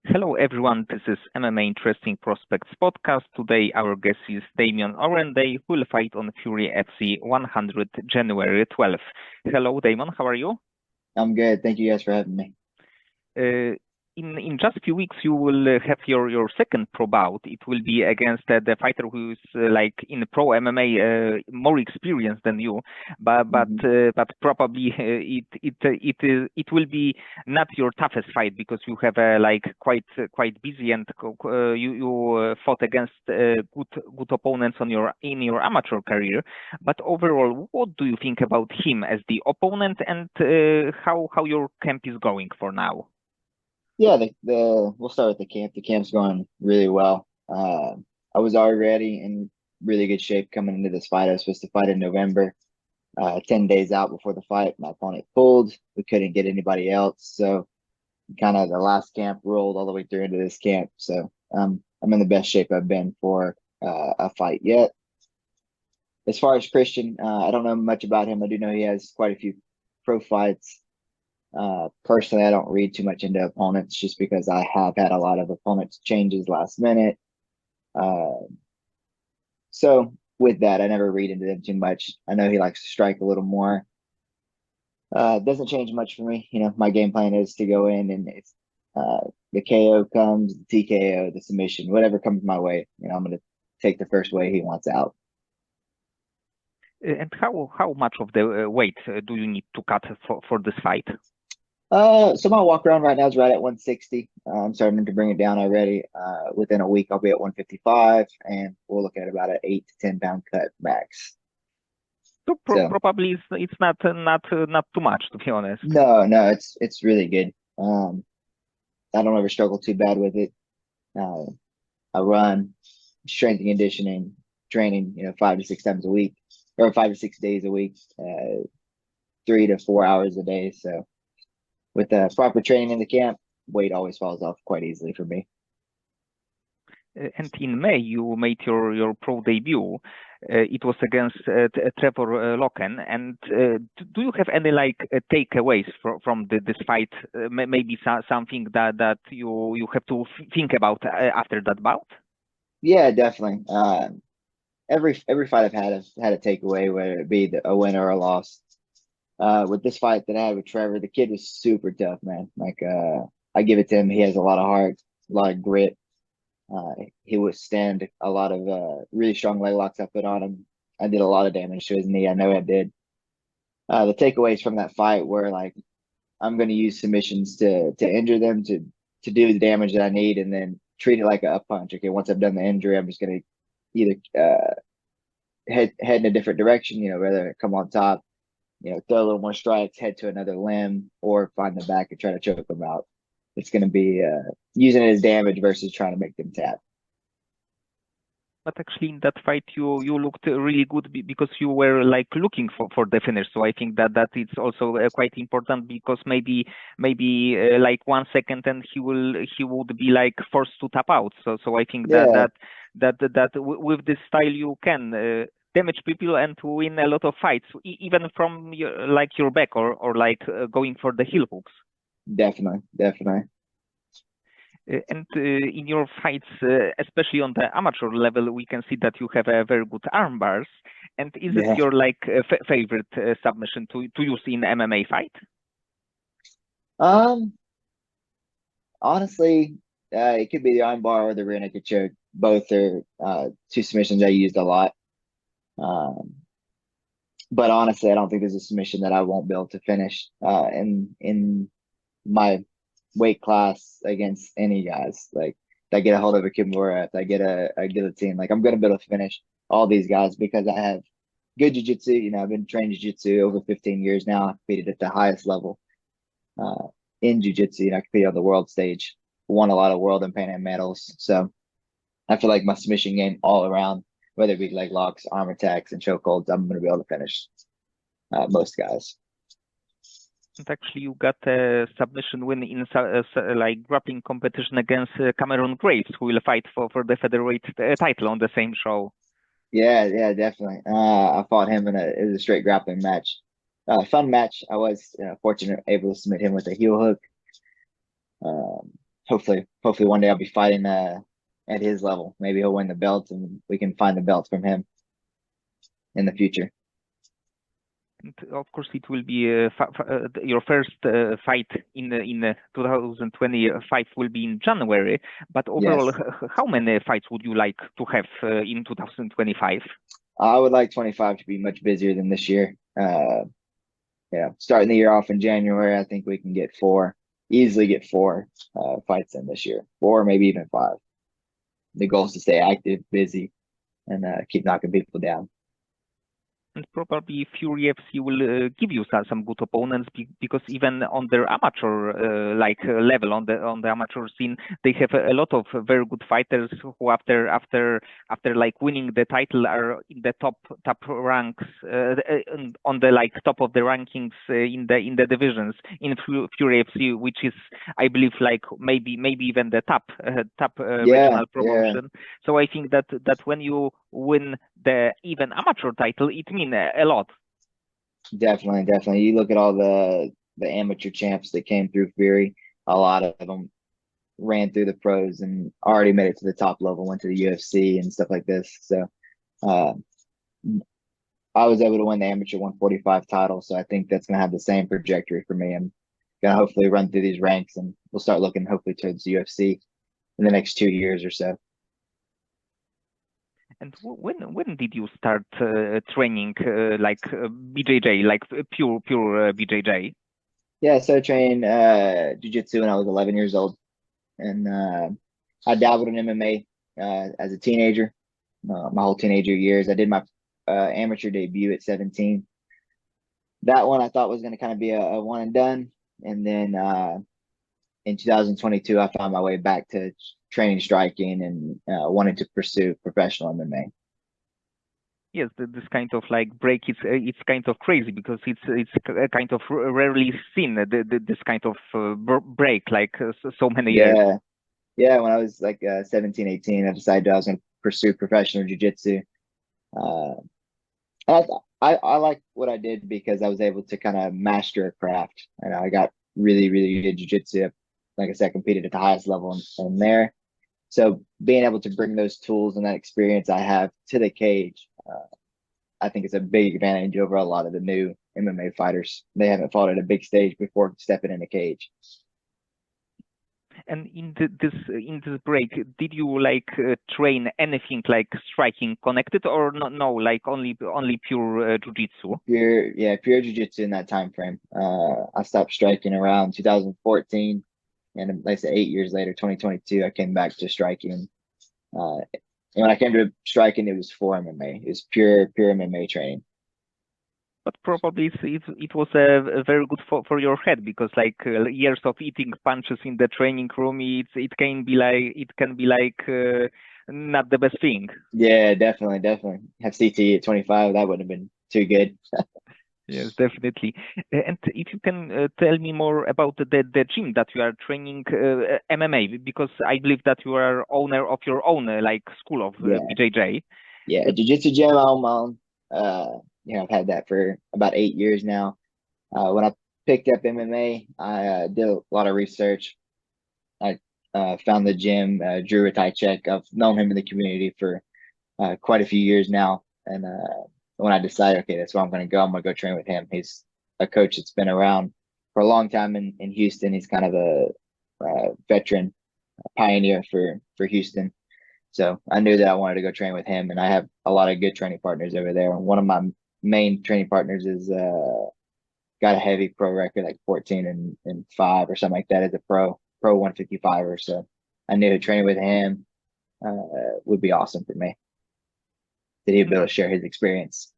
Hello, everyone. This is MMA Interesting Prospects podcast. Today, our guest is Damion Oranday, who will fight on Fury FC 100 January 12th. Hello, Damon. How are you? I'm good. Thank you guys for having me. Uh, in just a few weeks, you will have your second pro bout. It will be against the fighter who is like in pro MMA more experienced than you, Hmm. but probably it will be not your toughest fight because you have like quite busy and you fought against good opponents on your in your amateur career. But overall, what do you think about him as the opponent and how your camp is going for now? Yeah, the we'll start with the camp. The camp's going really well. I was already in really good shape coming into this fight. I was supposed to fight in November, 10 days out before the fight. My opponent pulled. We couldn't get anybody else. So kind of the last camp rolled all the way through into this camp. So I'm in the best shape I've been for a fight yet. As far as Christian, I don't know much about him. I do know he has quite a few pro fights. Personally, I don't read too much into opponents just because I have had a lot of opponents changes last minute. Uh, so with that, I never read into them too much. I know he likes to strike a little more. Doesn't change much for me. My game plan is to go in and if the KO comes, the TKO, the submission, whatever comes my way, I'm going to take the first way he wants out. And how much of the weight do you need to cut for this fight? So my walk around right now is right at 160. I'm starting to bring it down already. Within a week, I'll be at 155, and we'll look at about an 8 to 10 pound cut max. So So probably it's not too much, to be honest. no, it's really good. I don't ever struggle too bad with it. Uh, I run strength and conditioning training, 5 to 6 times a week, or 5 to 6 days a week, 3 to 4 hours a day. So with proper training in the camp, weight always falls off quite easily for me. And in May, you made your pro debut. It was against Trevor Loken. And do you have any like takeaways from this fight? Maybe something that you have to think about after that bout? Yeah, definitely. Every fight I've had a takeaway, whether it be a win or a loss. With this fight that I had with Trevor, the kid was super tough, man. Like, I give it to him. He has a lot of heart, a lot of grit. Uh, he withstand a lot of really strong leg locks I put on him. I did a lot of damage to his knee. I know I did. The takeaways from that fight were like, I'm going to use submissions to injure them to do the damage that I need, and then treat it like a punch. Okay, once I've done the injury, I'm just going to either head in a different direction. Whether come on top, throw a little more strikes, head to another limb, or find the back and try to choke them out. It's going to be using it as damage versus trying to make them tap. But actually, in that fight, you looked really good because you were like looking for the finish. So I think that it's also quite important because maybe like 1 second and he would be like forced to tap out. So I think Yeah, with this style you can damage people and win a lot of fights, even from your back or like going for the heel hooks. definitely, definitely. And in your fights, especially on the amateur level, we can see that you have a very good arm bars. And is it Yeah. your like favorite submission to use in MMA fight? Um, Honestly, it could be the arm bar or the rear naked choke. Both are two submissions I used a lot. Um, but honestly, I don't think there's a submission that I won't be able to finish in my weight class against any guys. Like if I get a hold of a Kimura, if I get a guillotine, like I'm gonna be able to finish all these guys because I have good jiu-jitsu. I've been trained jiu-jitsu over 15 years now. I competed at the highest level uh, in jiu-jitsu. I competed on the world stage, won a lot of world and Pan Am medals. So I feel like my submission game all around, whether it be leg locks, arm attacks, and chokeholds, I'm gonna be able to finish most guys. And actually, you got a submission win in like grappling competition against Cameron Graves, who will fight for the featherweight title on the same show. Yeah, definitely. I fought him it was a straight grappling match. Fun match. I was fortunate able to submit him with a heel hook. Um, hopefully one day I'll be fighting at his level. Maybe he'll win the belt and we can find the belt from him in the future. And of course, it will be your first fight in 2025 will be in January. But overall, Yes. how many fights would you like to have in 2025? I would like 25 to be much busier than this year. Yeah, starting the year off in January, I think we can easily get four fights in this year, four, maybe even five. The goal is to stay active, busy, and keep knocking people down. And probably Fury FC will give you some good opponents because even on their amateur level on the amateur scene, they have a lot of very good fighters who after like winning the title are in the top ranks on the like top of the rankings in the divisions in Fury FC, which is I believe like maybe even the top Yeah, regional yeah, promotion. So I think that when you win the even amateur title, it means a lot. definitely, definitely. You look at all the amateur champs that came through Fury, a lot of them ran through the pros and already made it to the top level, went to the UFC and stuff like this. So uh, I was able to win the amateur 145 title, so I think that's gonna have the same trajectory for me. I'm gonna hopefully run through these ranks, and we'll start looking hopefully towards the UFC in the next 2 years or so. And when did you start training BJJ, like pure BJJ? Yeah, so I trained jiu-jitsu when I was 11 years old, and I dabbled in MMA as a teenager, my whole teenager years. I did my amateur debut at 17. That one I thought was going to kind of be a one and done, and then in 2022 I found my way back to training striking and wanted to pursue professional MMA. Yes, this kind of like break is it's kind of crazy because it's kind of rarely seen this kind of break like so many years. Yeah, yeah. When I was like 17, 18, I decided I was going to pursue professional jiu-jitsu. Uh, and I like what I did because I was able to kind of master a craft, and I got really good jiu-jitsu. Like I said, I competed at the highest level and there. So being able to bring those tools and that experience I have to the cage, I think it's a big advantage over a lot of the new MMA fighters. They haven't fought at a big stage before stepping in the cage. And in this break, did you like train anything like striking connected or no like only pure jiu-jitsu? Pure jiu-jitsu in that time frame. I stopped striking around 2014, and like I said, 8 years later, 2022, I came back to striking. And when I came to striking, it was for MMA. It was pure MMA training. But probably it was a very good for your head because like years of eating punches in the training room, it can be like not the best thing. Yeah, definitely. Have CTE at 25, that would have been too good. Yes, definitely. And if you can tell me more about the gym that you are training MMA, because I believe that you are owner of your own like school of Yeah, BJJ. yeah. Jiu-jitsu gym, I own my own. I've had that for about 8 years now. When I picked up MMA, I did a lot of research. I found the gym, Drew Tychek. I've known him in the community for quite a few years now. And when I decided, okay, that's where I'm going to go, I'm going to go train with him. He's a coach that's been around for a long time in Houston. He's kind of a veteran pioneer for Houston. So I knew that I wanted to go train with him, and I have a lot of good training partners over there. And one of my main training partners is got a heavy pro record, like 14 and 5 or something like that as a pro 155 or so. I knew training with him would be awesome for me. That he'd be able to share his experience.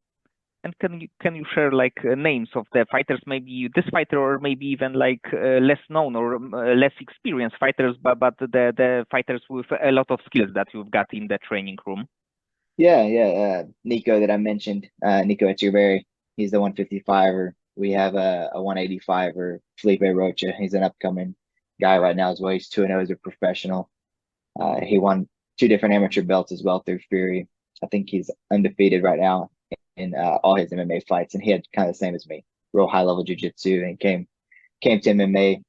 And can you share like names of the fighters, maybe this fighter or maybe even like less known or less experienced fighters, but the fighters with a lot of skills that you've got in the training room? Yeah. Nico that I mentioned, Nico Echeverry, he's the 155er. We have a 185er, Felipe Rocha. He's an upcoming guy right now as well. He's 2-0 as a professional. He won two different amateur belts as well through Fury. I think he's undefeated right now in all his MMA fights, and he had kind of the same as me, real high level jiu-jitsu, and came to MMA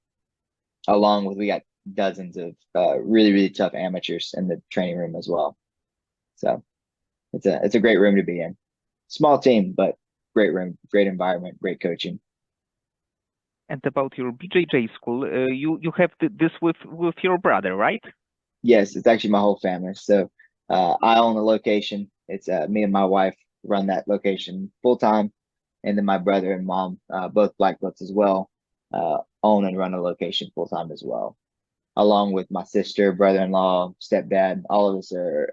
along with we got dozens of really, really tough amateurs in the training room as well. So it's a great room to be in. Small team, but great room, great environment, great coaching. And about your BJJ school, you have this with your brother, right? Yes, it's actually my whole family. So I own the location. It's me and my wife run that location full time, and then my brother and mom, both black belts as well, own and run a location full time as well, along with my sister, brother-in-law, stepdad. All of us are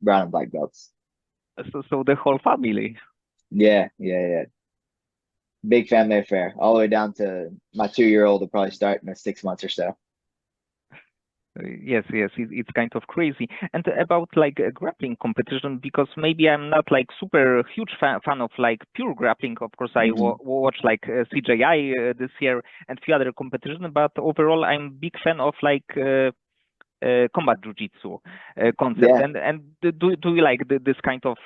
brown and black belts. So the whole family. Yeah, yeah, yeah. Big family affair, all the way down to my 2-year-old will probably start in 6 months or so. Yes, yes, it's kind of crazy. And about like a grappling competition, because maybe I'm not like super huge fan of like pure grappling. Of course, I Hmm. watch like CJI this year and few other competition, but overall, I'm big fan of like combat jujitsu concept. Yeah, And do you like this kind of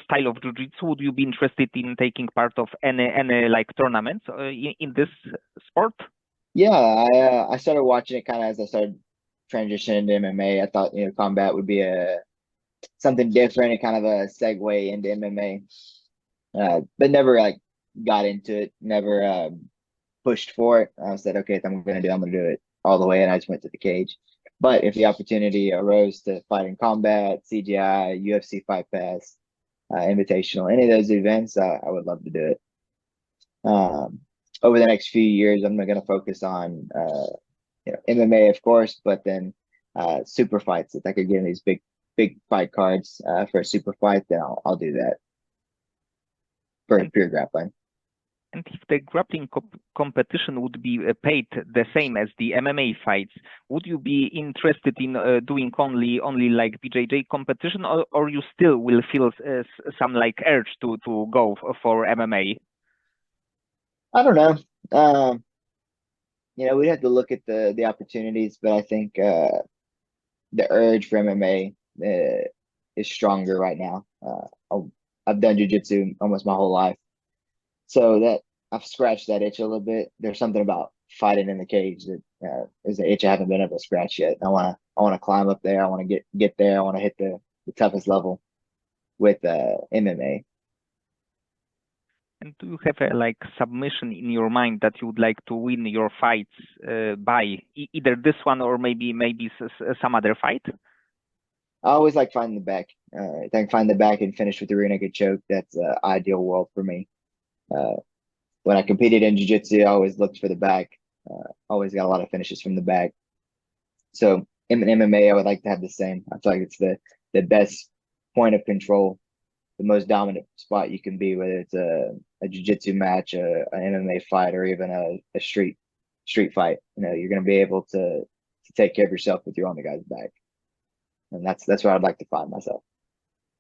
style of jujitsu? Would you be interested in taking part of any like tournaments in this sport? yeah. I started watching it kind of as I started transitioning to MMA. I thought combat would be a something different and kind of a segue into MMA. But never like got into it. Never pushed for it. I said, okay, if I'm gonna do it all the way, and I just went to the cage. But if the opportunity arose to fight in combat, CGI, UFC Fight Pass, Invitational, any of those events, I would love to do it. Um, Over the next few years, I'm going to focus on MMA, of course, but then super fights. If I could get in these big fight cards for a super fight, then I'll do that for And pure grappling. And if the grappling competition would be paid the same as the MMA fights, would you be interested in doing only like BJJ competition, or you still will feel some like urge to go for MMA? I don't know. We'd have to look at the opportunities, but I think the urge for MMA is stronger right now. I've done jujitsu almost my whole life, so that I've scratched that itch a little bit. There's something about fighting in the cage that is an itch I haven't been able to scratch yet. I want to climb up there. I want to get there. I want to hit the toughest level with MMA. And do you have a like submission in your mind that you would like to win your fights by either this one or maybe some other fight? I always like finding the back. If I can find the back and finish with the rear naked choke, that's ideal world for me. Uh, when I competed in jiu-jitsu, I always looked for the back. Always got a lot of finishes from the back. So in MMA, I would like to have the same. I feel like it's the best point of control, the most dominant spot you can be, whether it's a jiu-jitsu match, an MMA fight, or even a street fight. You're going to be able to take care of yourself with your own guy's back, and that's where I'd like to find myself.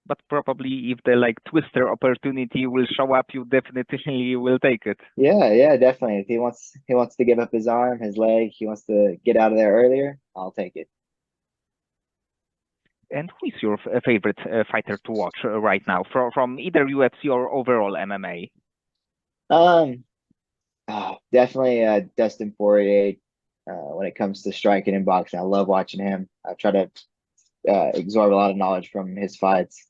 But probably if the like twister opportunity will show up, you definitely will take it. Yeah, yeah, definitely. If he wants to give up his arm, his leg, he wants to get out of there earlier, I'll take it. And who is your favorite fighter to watch right now from either UFC or overall MMA? Um, Definitely Dustin Poirier. When it comes to striking and boxing, I love watching him. I try to absorb a lot of knowledge from his fights.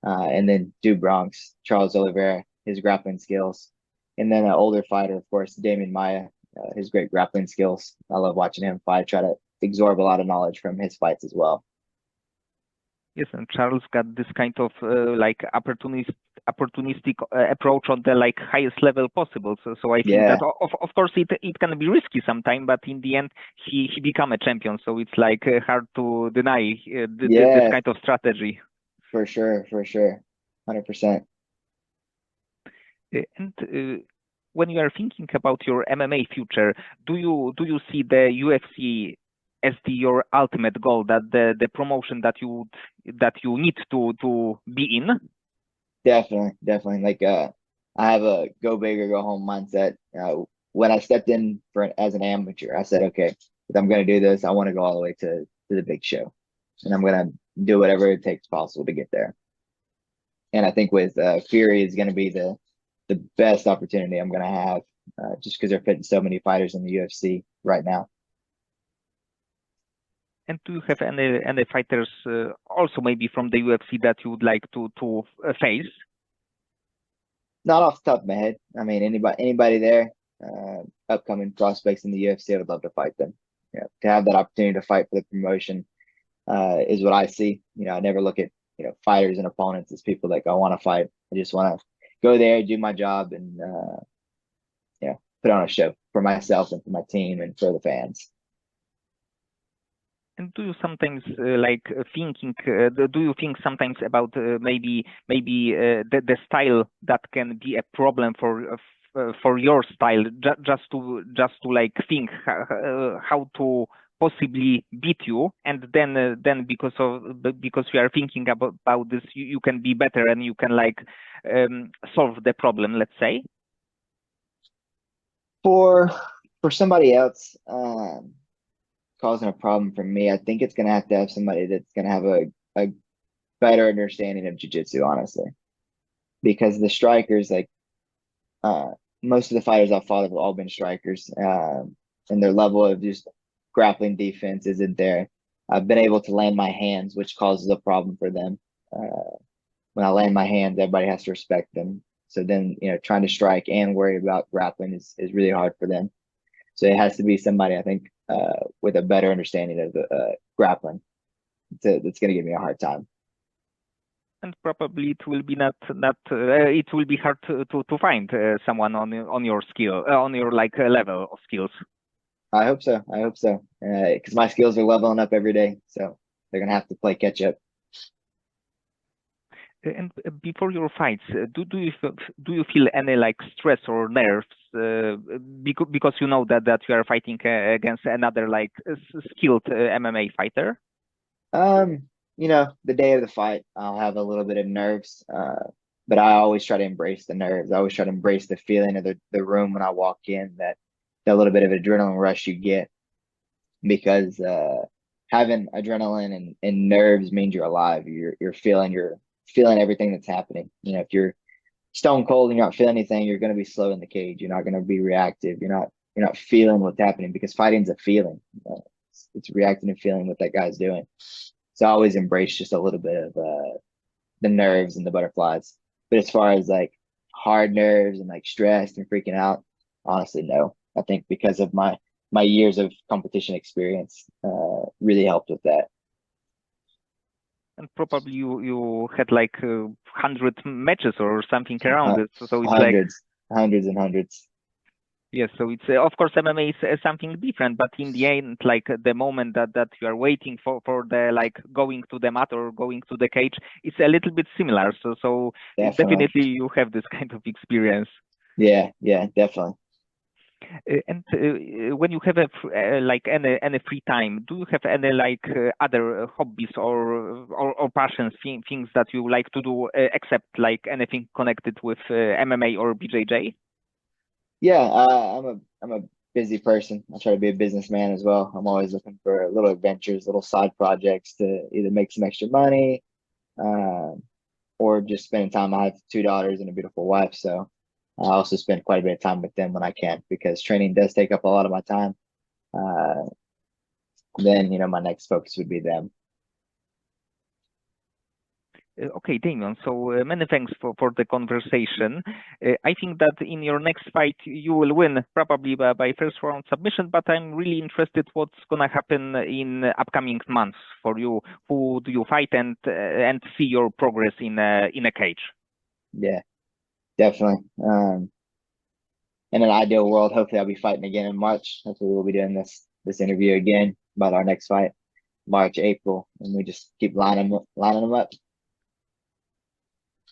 And then Do Bronx, Charles Oliveira, his grappling skills. And then an older fighter, of course, Damion Maya, his great grappling skills. I love watching him fight. Try to absorb a lot of knowledge from his fights as well. Yes, and Charles got this kind of like opportunistic approach on the like highest level possible. So I think that Yeah, of course it can be risky sometimes, but in the end he become a champion. So it's like hard to deny this yeah, kind of strategy. for sure, for sure. 100%. And when you are thinking about your MMA future, do you see the UFC as your ultimate goal, that the promotion that you need to be in? Definitely, definitely. Like I have a go big or go home mindset. When I stepped in as an amateur, I said, okay, if I'm going to do this, I want to go all the way to the big show, and I'm going to do whatever it takes possible to get there. And I think with Fury is going to be the best opportunity I'm going to have, just because they're putting so many fighters in the UFC right now. And do you have any fighters also maybe from the UFC that you would like to face? Not off the top of my head. I mean, anybody there, upcoming prospects in the UFC, I would love to fight them. To have that opportunity to fight for the promotion is what I see. I never look at fighters and opponents as people like I want to fight. I just want to go there, do my job, and put on a show for myself and for my team and for the fans. And do you sometimes do you think sometimes about maybe the style that can be a problem for your style, just to like think how to possibly beat you, and then because you are thinking about this, you can be better and you can like solve the problem, let's say. For somebody else causing a problem for me, I think it's gonna have to have somebody that's gonna have a better understanding of jiu-jitsu, honestly. Because the strikers, like uh most of the fighters I've fought have all been strikers. And their level of just grappling defense isn't there. I've been able to land my hands, which causes a problem for them. When I land my hands, everybody has to respect them. So then, trying to strike and worry about grappling is really hard for them. So it has to be somebody, I think, with a better understanding of the grappling that's going to give me a hard time. And probably it will be not it will be hard to find someone on your skill on your like level of skills. I hope so. I hope so. Because my skills are leveling up every day. So they're going to have to play catch up. And before your fights, do you feel any like stress or nerves because you know that you are fighting against another like skilled MMA fighter? The day of the fight, I'll have a little bit of nerves, but I always try to embrace the nerves. I always try to embrace the feeling of the room when I walk in, that little bit of adrenaline rush you get because having adrenaline and nerves means you're alive. You're feeling everything that's happening. If you're stone cold and you're not feeling anything, you're going to be slow in the cage. You're not going to be reactive. You're not feeling what's happening because fighting's a feeling. It's reacting and feeling what that guy's doing. So I always embrace just a little bit of the nerves and the butterflies. But as far as like hard nerves and like stressed and freaking out, honestly, no. I think because of my years of competition experience, really helped with that. And probably you had like 100 matches or something around Uh, it. So it's like hundreds, hundreds and hundreds. yes. So it's of course MMA is something different, but in the end, like the moment that you are waiting for the like going to the mat or going to the cage, it's a little bit similar. So Definitely. definitely you have this kind of experience. Yeah, yeah, definitely. And when you have like any free time, do you have any like other hobbies or passions, things that you like to do except like anything connected with MMA or BJJ? Yeah, I'm a busy person. I try to be a businessman as well. I'm always looking for little adventures, little side projects to either make some extra money, um, or just spending time. I have two daughters and a beautiful wife, so I also spend quite a bit of time with them when I can because training does take up a lot of my time. Uh, then my next focus would be them. Okay, Damion. So many thanks for the conversation. I think that in your next fight you will win probably by first round submission, but I'm really interested what's gonna happen in upcoming months for you. Who do you fight and see your progress in a cage? Yeah, definitely. In an ideal world, hopefully I'll be fighting again in March. Hopefully we'll be doing this interview again about our next fight, March, April, and we just keep lining them up.